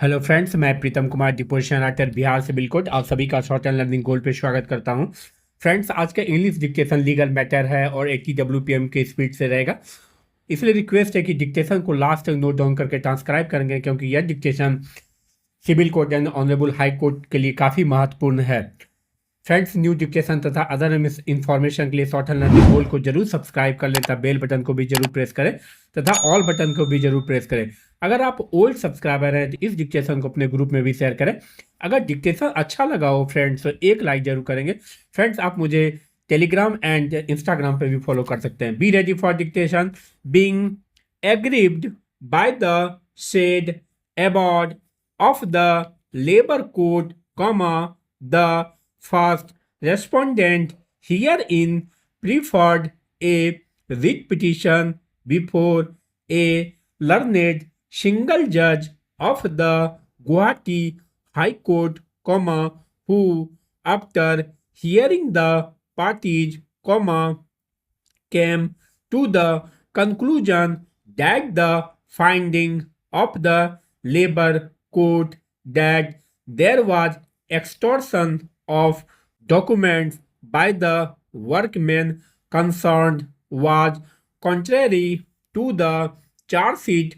Hello friends, मैं Pritam Kumar deposition writer Bihar से बिल्कुल आप सभी का शॉर्ट एंड लर्निंग गोल पे स्वागत करता हूं। फ्रेंड्स, आज का इंग्लिश डिक्टेशन लीगल मैटर है और 80 WPM के स्पीड से रहेगा। इसलिए रिक्वेस्ट है कि डिक्टेशन को लास्ट तक नोट डाउन करके ट्रांसक्राइब करेंगे, क्योंकि यह dictation civil court and honourable high court के लिए काफ़ी महत्वपूर्ण है। फ्रेंड्स, न्यू डिक्टेशन तथा अदर इन्फॉर्मेशन के लिए शॉर्ट एंड लर्निंग गोल को जरूर सब्सक्राइब कर लें तथा बेल बटन को भी जरूर प्रेस करें तथा ऑल बटन को भी जरूर प्रेस करें। अगर आप ओल्ड सब्सक्राइबर हैं तो इस डिक्टेशन को अपने ग्रुप में भी शेयर करें। अगर डिक्टेशन अच्छा लगा हो फ्रेंड्स तो एक लाइक जरूर करेंगे। फ्रेंड्स, आप मुझे टेलीग्राम एंड इंस्टाग्राम पे भी फॉलो कर सकते हैं। Be ready for dictation. Being aggrieved by the said abode of the labor code, the first respondent herein preferred a writ petition before a learned single judge of the Guwahati High Court, who, after hearing the parties, came to the conclusion that the finding of the labor court that there was extortion of documents by the workmen concerned was contrary to the charge sheet,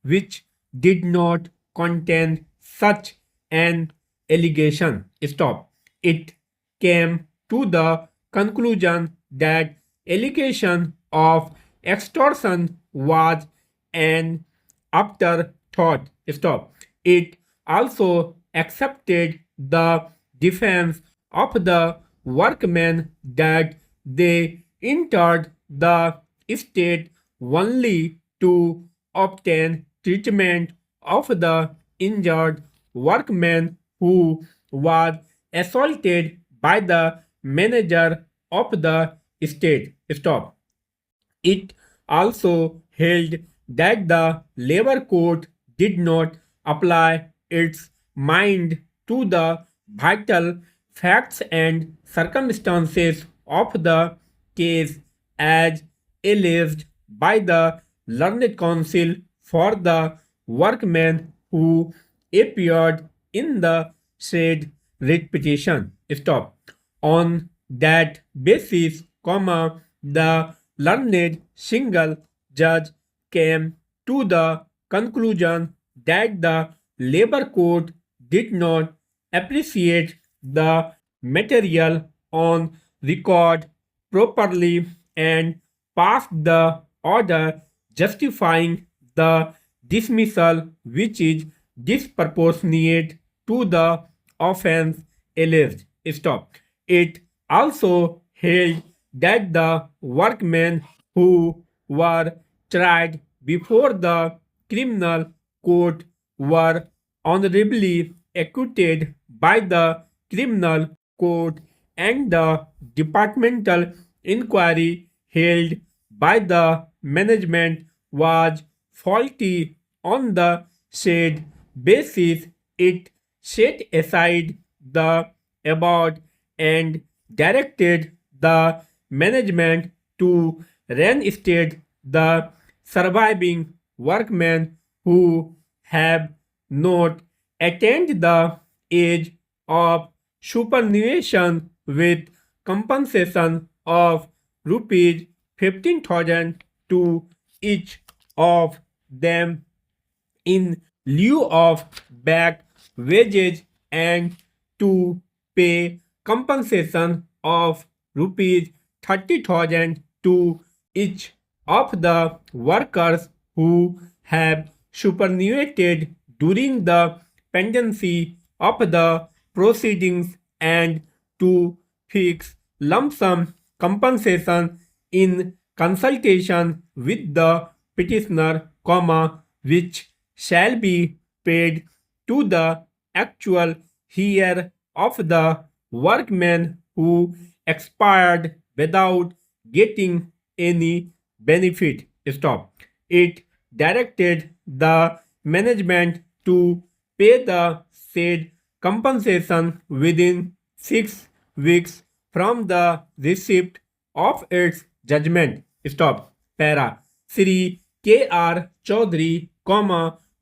which did not contain such an allegation. Stop. It came to the conclusion that allegation of extortion was an afterthought. Stop. It also accepted the defense of the workmen that they entered the state only to obtain treatment of the injured workman who was assaulted by the manager of the state. Stop. It also held that the labor court did not apply its mind to the vital facts and circumstances of the case as alleged by the learned counsel for the workmen who appeared in the said writ petition. Stop. On that basis, the learned single judge came to the conclusion that the labor court did not appreciate the material on record properly and passed the order justifying the dismissal, which is disproportionate to the offense alleged. Stop. It also held that the workmen who were tried before the criminal court were honorably acquitted by the criminal court, and the departmental inquiry held by the management was faulty. On the said basis, it set aside the above and directed the management to reinstate the surviving workmen who have not attained the age of superannuation with compensation of rupees 15,000 to each of them in lieu of back wages, and to pay compensation of rupees 30,000 to each of the workers who have superannuated during the pendency of the proceedings, and to fix lump sum compensation in consultation with the petitioner, which shall be paid to the actual heir of the workmen who expired without getting any benefit. Stop. It directed the management to pay the said compensation within 6 weeks from the receipt of its judgment. Stop. Para. Sri K.R. Chaudhary,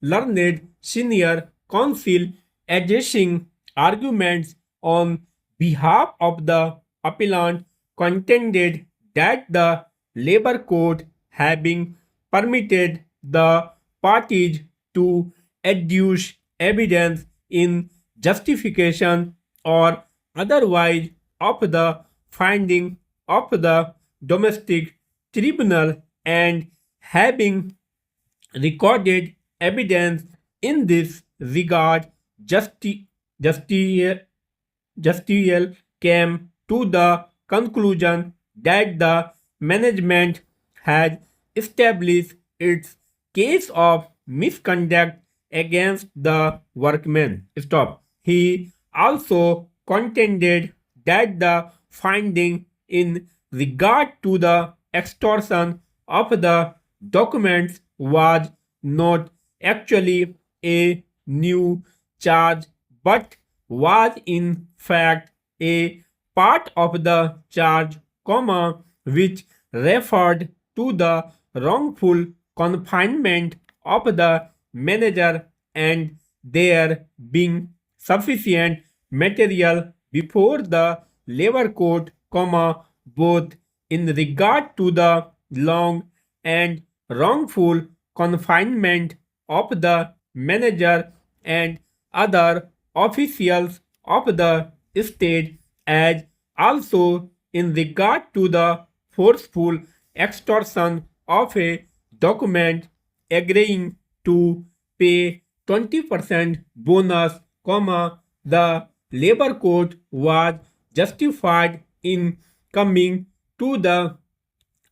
learned senior counsel addressing arguments on behalf of the appellant contended that the labor court, having permitted the parties to adduce evidence in justification or otherwise of the finding of the domestic tribunal, and having recorded evidence in this regard, Justiel came to the conclusion that the management had established its case of misconduct against the workmen. Stop. He also contended that the finding in regard to the extortion of the documents was not actually a new charge but was in fact a part of the charge, which referred to the wrongful confinement of the manager, and there being sufficient material before the labor court, both in regard to the long and wrongful confinement of the manager and other officials of the state, as also in regard to the forceful extortion of a document agreeing to pay 20% bonus, the labor court was justified in coming to the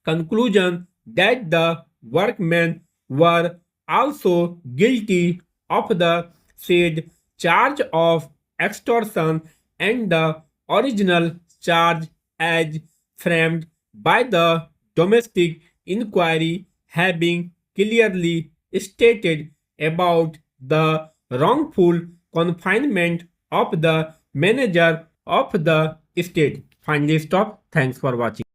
conclusion that the workmen were also guilty of the said charge of extortion, and the original charge as framed by the domestic inquiry having clearly stated about the wrongful confinement of the manager of the state. Finally, stop. Thanks for watching.